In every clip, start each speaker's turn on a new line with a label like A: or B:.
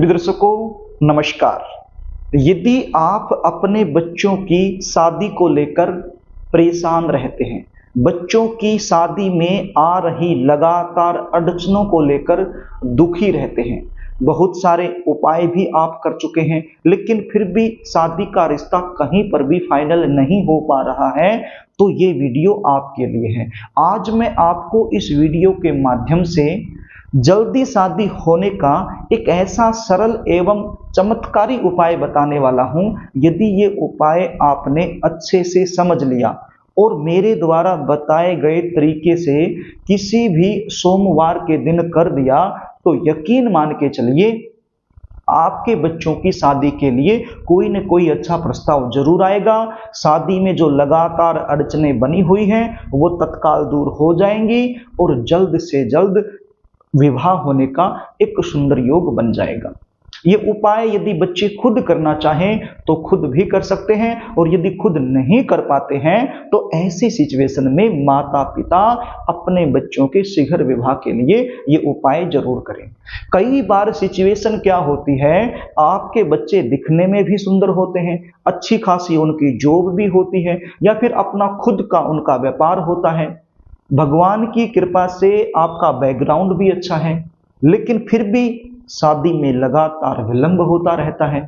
A: प्रिय दर्शकों नमस्कार। यदि आप अपने बच्चों की शादी को लेकर परेशान रहते हैं, बच्चों की शादी में आ रही लगातार अड़चनों को लेकर दुखी रहते हैं, बहुत सारे उपाय भी आप कर चुके हैं लेकिन फिर भी शादी का रिश्ता कहीं पर भी फाइनल नहीं हो पा रहा है, तो ये वीडियो आपके लिए है। आज मैं आपको इस वीडियो के माध्यम से जल्दी शादी होने का एक ऐसा सरल एवं चमत्कारी उपाय बताने वाला हूं। यदि ये उपाय आपने अच्छे से समझ लिया और मेरे द्वारा बताए गए तरीके से किसी भी सोमवार के दिन कर दिया तो यकीन मान के चलिए आपके बच्चों की शादी के लिए कोई न कोई अच्छा प्रस्ताव जरूर आएगा। शादी में जो लगातार अड़चनें बनी हुई हैं वो तत्काल दूर हो जाएंगी और जल्द से जल्द विवाह होने का एक सुंदर योग बन जाएगा। ये उपाय यदि बच्चे खुद करना चाहें तो खुद भी कर सकते हैं और यदि खुद नहीं कर पाते हैं तो ऐसी सिचुएशन में माता पिता अपने बच्चों के शीघ्र विवाह के लिए ये उपाय जरूर करें। कई बार सिचुएशन क्या होती है, आपके बच्चे दिखने में भी सुंदर होते हैं, अच्छी खासी उनकी जॉब भी होती है या फिर अपना खुद का उनका व्यापार होता है, भगवान की कृपा से आपका बैकग्राउंड भी अच्छा है, लेकिन फिर भी शादी में लगातार विलंब होता रहता है।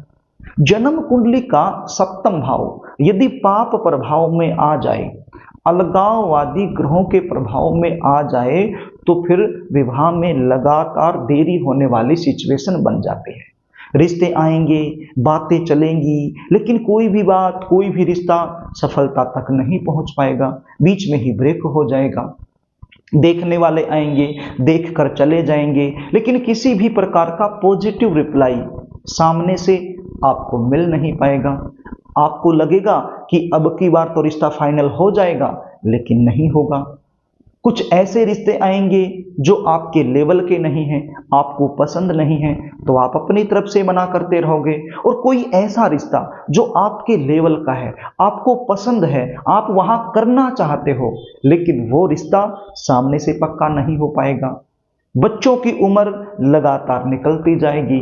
A: जन्म कुंडली का सप्तम भाव यदि पाप प्रभाव में आ जाए, अलगाववादी ग्रहों के प्रभाव में आ जाए तो फिर विवाह में लगातार देरी होने वाली सिचुएशन बन जाती है। रिश्ते आएंगे, बातें चलेंगी, लेकिन कोई भी बात, कोई भी रिश्ता सफलता तक नहीं पहुंच पाएगा, बीच में ही ब्रेक हो जाएगा। देखने वाले आएंगे, देखकर चले जाएंगे, लेकिन किसी भी प्रकार का पॉजिटिव रिप्लाई सामने से आपको मिल नहीं पाएगा। आपको लगेगा कि अब की बार तो रिश्ता फाइनल हो जाएगा, लेकिन नहीं होगा। कुछ ऐसे रिश्ते आएंगे जो आपके लेवल के नहीं हैं, आपको पसंद नहीं है, तो आप अपनी तरफ से मना करते रहोगे। और कोई ऐसा रिश्ता जो आपके लेवल का है, आपको पसंद है, आप वहां करना चाहते हो, लेकिन वो रिश्ता सामने से पक्का नहीं हो पाएगा। बच्चों की उम्र लगातार निकलती जाएगी,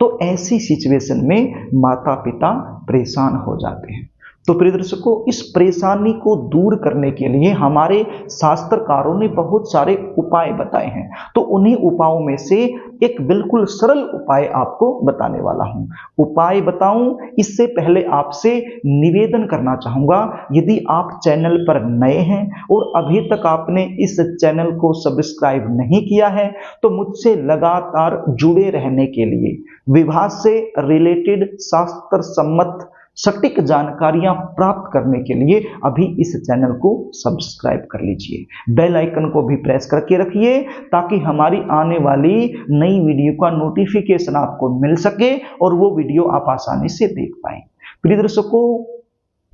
A: तो ऐसी सिचुएशन में माता पिता परेशान हो जाते हैं। तो प्रिय दर्शकों, इस परेशानी को दूर करने के लिए हमारे शास्त्रकारों ने बहुत सारे उपाय बताए हैं, तो उन्हीं उपायों में से एक बिल्कुल सरल उपाय आपको बताने वाला हूं। उपाय बताऊं इससे पहले आपसे निवेदन करना चाहूंगा, यदि आप चैनल पर नए हैं और अभी तक आपने इस चैनल को सब्सक्राइब नहीं किया है तो मुझसे लगातार जुड़े रहने के लिए, विवाह से रिलेटेड शास्त्र सम्मत सटीक जानकारियां प्राप्त करने के लिए अभी इस चैनल को सब्सक्राइब कर लीजिए। बेल आइकन को भी प्रेस करके रखिए ताकि हमारी आने वाली नई वीडियो का नोटिफिकेशन आपको मिल सके और वो वीडियो आप आसानी से देख पाएं। प्रिय दर्शकों,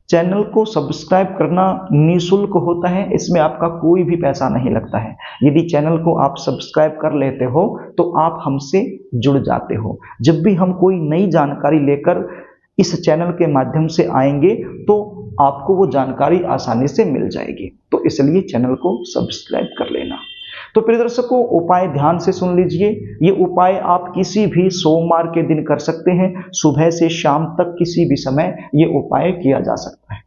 A: चैनल को सब्सक्राइब करना निःशुल्क होता है, इसमें आपका कोई भी पैसा नहीं लगता है। यदि चैनल को आप सब्सक्राइब कर लेते हो तो आप हमसे जुड़ जाते हो। जब भी हम कोई नई जानकारी लेकर इस चैनल के माध्यम से आएंगे तो आपको वो जानकारी आसानी से मिल जाएगी, तो इसलिए चैनल को सब्सक्राइब कर लेना। तो प्रिय दर्शकों, उपाय ध्यान से सुन लीजिए। ये उपाय आप किसी भी सोमवार के दिन कर सकते हैं, सुबह से शाम तक किसी भी समय ये उपाय किया जा सकता है।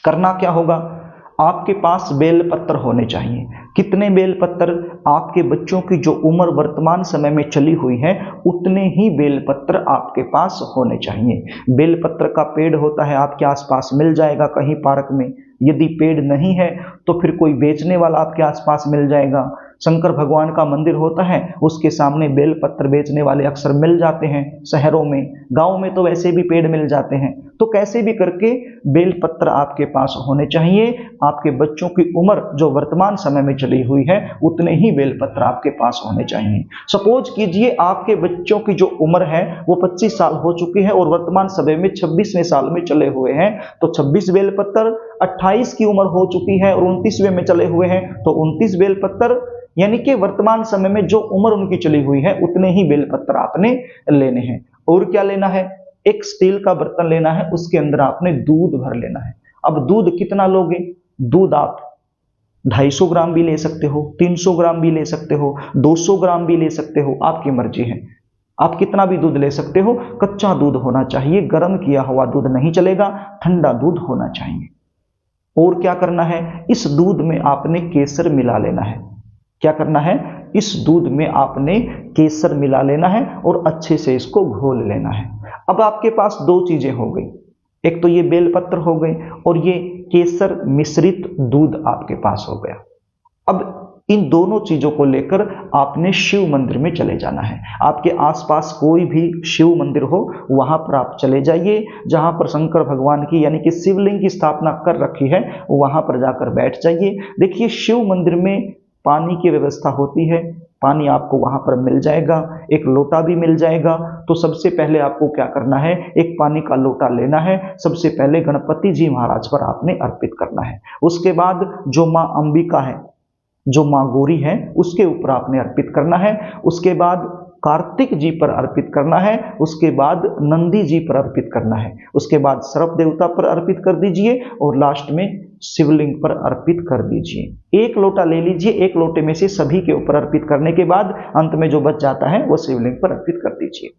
A: करना क्या होगा, आपके पास बेलपत्र होने चाहिए। कितने बेलपत्र? आपके बच्चों की जो उम्र वर्तमान समय में चली हुई है उतने ही बेलपत्र आपके पास होने चाहिए। बेलपत्र का पेड़ होता है, आपके आसपास मिल जाएगा कहीं पार्क में। यदि पेड़ नहीं है तो फिर कोई बेचने वाला आपके आसपास मिल जाएगा। शंकर भगवान का मंदिर होता है, उसके सामने बेलपत्र बेचने वाले अक्सर मिल जाते हैं। शहरों में, गांव में तो वैसे भी पेड़ मिल जाते हैं। तो कैसे भी करके बेलपत्र आपके पास होने चाहिए। आपके बच्चों की उम्र जो वर्तमान समय में चली हुई है उतने ही बेलपत्र आपके पास होने चाहिए। सपोज कीजिए आपके बच्चों की जो उम्र है वो 25 साल हो चुकी है और वर्तमान समय में 26वें साल में चले हुए हैं, तो 26 बेलपत्र। 28 की उम्र हो चुकी है और 29वें में चले हुए हैं तो 29 बेलपत्र, यानी कि वर्तमान समय में जो उम्र उनकी चली हुई है उतने ही बेलपत्र आपने लेने हैं। और क्या लेना है, एक स्टील का बर्तन लेना है, उसके अंदर आपने दूध भर लेना है। अब दूध कितना लोगे? दूध आप 250 ग्राम भी ले सकते हो, 300 ग्राम भी ले सकते हो, 200 ग्राम भी ले सकते हो, आपकी मर्जी है। आप कितना भी दूध ले सकते हो, कच्चा दूध होना चाहिए, गर्म किया हुआ दूध नहीं चलेगा, ठंडा दूध होना चाहिए। और क्या करना है, इस दूध में आपने केसर मिला लेना है। क्या करना है, इस दूध में आपने केसर मिला लेना है और अच्छे से इसको घोल लेना है। अब आपके पास दो चीजें हो गई, एक तो ये बेलपत्र हो गई और ये केसर मिश्रित दूध आपके पास हो गया। अब इन दोनों चीजों को लेकर आपने शिव मंदिर में चले जाना है। आपके आसपास कोई भी शिव मंदिर हो वहां पर आप चले जाइए, जहां पर शंकर भगवान की यानी कि शिवलिंग की स्थापना कर रखी है वहां पर जाकर बैठ जाइए। देखिए शिव मंदिर में पानी की व्यवस्था होती है, पानी आपको वहां पर मिल जाएगा, एक लोटा भी मिल जाएगा। तो सबसे पहले आपको क्या करना है, एक पानी का लोटा लेना है, सबसे पहले गणपति जी महाराज पर आपने अर्पित करना है। उसके बाद जो माँ अंबिका है, जो माँ गौरी है, उसके ऊपर आपने अर्पित करना है। उसके बाद कार्तिक जी पर अर्पित करना है, उसके बाद नंदी जी पर अर्पित करना है, उसके बाद सर्प देवता पर अर्पित कर दीजिए और लास्ट में शिवलिंग पर अर्पित कर दीजिए। एक लोटा ले लीजिए, एक लोटे में से सभी के ऊपर अर्पित करने के बाद अंत में जो बच जाता है वो शिवलिंग पर अर्पित कर दीजिए।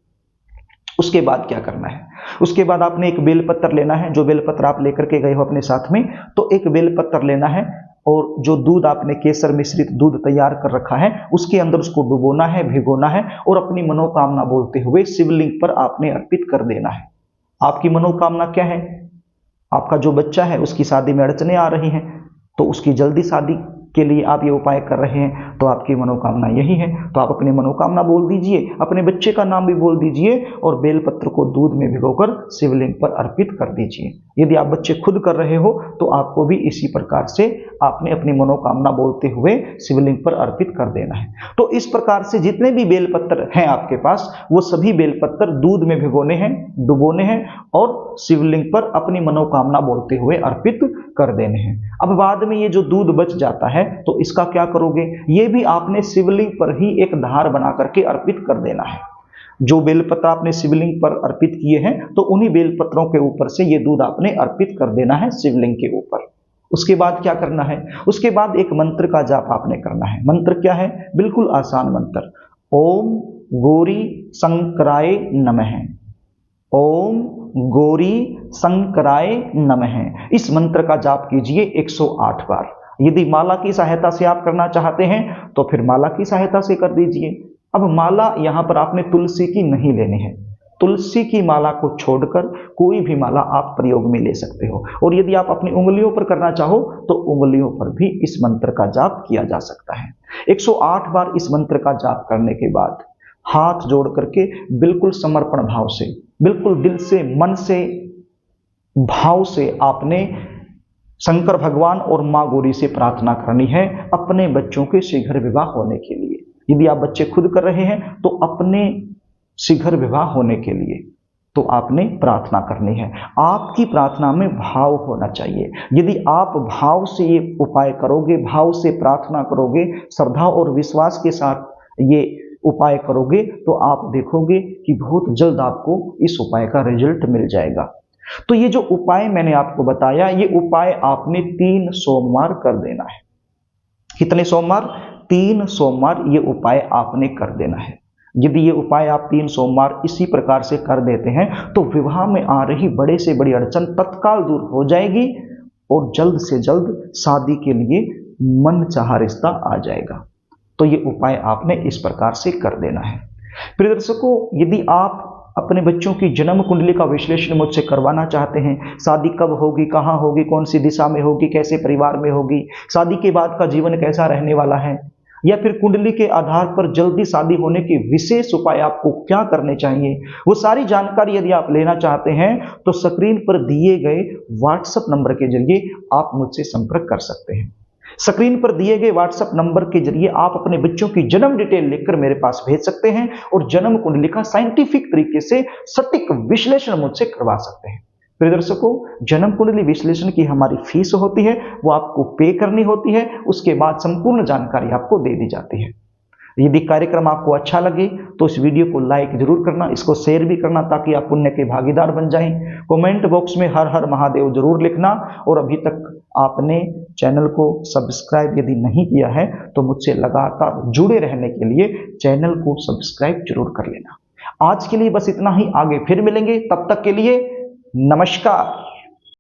A: उसके बाद क्या करना है, उसके बाद आपने एक बेलपत्र लेना है, जो बेलपत्र आप लेकर के गए हो अपने साथ में, तो एक बेलपत्र लेना है और जो दूध आपने केसर मिश्रित दूध तैयार कर रखा है उसके अंदर उसको डुबोना है, भिगोना है और अपनी मनोकामना बोलते हुए शिवलिंग पर आपने अर्पित कर देना है। आपकी मनोकामना क्या है, आपका जो बच्चा है उसकी शादी में अड़चने आ रही हैं, तो उसकी जल्दी शादी के लिए आप ये उपाय कर रहे हैं, तो आपकी मनोकामना यही है। तो आप अपनी मनोकामना बोल दीजिए, अपने बच्चे का नाम भी बोल दीजिए और बेलपत्र को दूध में भिगोकर शिवलिंग पर अर्पित कर दीजिए। यदि आप बच्चे खुद कर रहे हो तो आपको भी इसी प्रकार से आपने अपनी मनोकामना बोलते हुए शिवलिंग पर अर्पित कर देना है। तो इस प्रकार से जितने भी बेलपत्र हैं आपके पास, वो सभी बेलपत्र दूध में भिगोने हैं, डुबोने हैं और शिवलिंग पर अपनी मनोकामना बोलते हुए अर्पित कर देने हैं। अब बाद में ये जो दूध बच जाता है तो इसका क्या करोगे, ये भी आपने शिवलिंग पर ही एक धार बना करके अर्पित कर देना है। जो बेलपत्र आपने शिवलिंग पर अर्पित किए हैं तो उन्हीं बेलपत्रों के ऊपर से ये दूध आपने अर्पित कर देना है शिवलिंग के ऊपर। उसके बाद क्या करना है, उसके बाद एक मंत्र का जाप आपने करना है। मंत्र क्या है, बिल्कुल आसान मंत्र, ओम गौरी शंकराय नमः, ओम गौरी शंकराय नमः। इस मंत्र का जाप कीजिए 108 बार। यदि माला की सहायता से आप करना चाहते हैं तो फिर माला की सहायता से कर दीजिए। अब माला यहां पर आपने तुलसी की नहीं लेनी है, तुलसी की माला को छोड़कर कोई भी माला आप प्रयोग में ले सकते हो। और यदि आप अपनी उंगलियों पर करना चाहो तो उंगलियों पर भी इस मंत्र का जाप किया जा सकता है। 108 बार इस मंत्र का जाप करने के बाद हाथ जोड़ करके बिल्कुल समर्पण भाव से, बिल्कुल दिल से, मन से, भाव से आपने शंकर भगवान और मां गौरी से प्रार्थना करनी है अपने बच्चों के शीघ्र विवाह होने के लिए। यदि आप बच्चे खुद कर रहे हैं तो अपने शीघ्र विवाह होने के लिए तो आपने प्रार्थना करनी है। आपकी प्रार्थना में भाव होना चाहिए। यदि आप भाव से ये उपाय करोगे, भाव से प्रार्थना करोगे, श्रद्धा और विश्वास के साथ ये उपाय करोगे तो आप देखोगे कि बहुत जल्द आपको इस उपाय का रिजल्ट मिल जाएगा। तो ये जो उपाय मैंने आपको बताया, ये उपाय आपने 3 सोमवार कर देना है। कितने सोमवार? 3 सोमवार ये उपाय आपने कर देना है। यदि ये उपाय आप 3 सोमवार इसी प्रकार से कर देते हैं तो विवाह में आ रही बड़े से बड़ी अड़चन तत्काल दूर हो जाएगी और जल्द से जल्द शादी के लिए मनचाहा रिश्ता आ जाएगा। तो ये उपाय आपने इस प्रकार से कर देना है। प्रिय दर्शकों, यदि आप अपने बच्चों की जन्म कुंडली का विश्लेषण मुझसे करवाना चाहते हैं, शादी कब होगी, कहाँ होगी, कौन सी दिशा में होगी, कैसे परिवार में होगी, शादी के बाद का जीवन कैसा रहने वाला है, या फिर कुंडली के आधार पर जल्दी शादी होने के विशेष उपाय आपको क्या करने चाहिए, वो सारी जानकारी यदि आप लेना चाहते हैं तो स्क्रीन पर दिए गए व्हाट्सएप नंबर के जरिए आप मुझसे संपर्क कर सकते हैं। स्क्रीन पर दिए गए व्हाट्सएप नंबर के जरिए आप अपने बच्चों की जन्म डिटेल लिखकर मेरे पास भेज सकते हैं और जन्म कुंडली का साइंटिफिक तरीके से सटीक विश्लेषण मुझसे करवा सकते हैं। प्रिय दर्शकों, जन्म कुंडली विश्लेषण की हमारी फीस होती है, वो आपको पे करनी होती है। उसके बाद संपूर्ण जानकारी आपको दे दी जाती है। यदि कार्यक्रम आपको अच्छा लगे तो इस वीडियो को लाइक जरूर करना, इसको शेयर भी करना ताकि आप पुण्य के भागीदार बन जाएं। कमेंट बॉक्स में हर हर महादेव जरूर लिखना और अभी तक आपने चैनल को सब्सक्राइब यदि नहीं किया है तो मुझसे लगातार जुड़े रहने के लिए चैनल को सब्सक्राइब जरूर कर लेना। आज के लिए बस इतना ही, आगे फिर मिलेंगे, तब तक के लिए नमस्कार।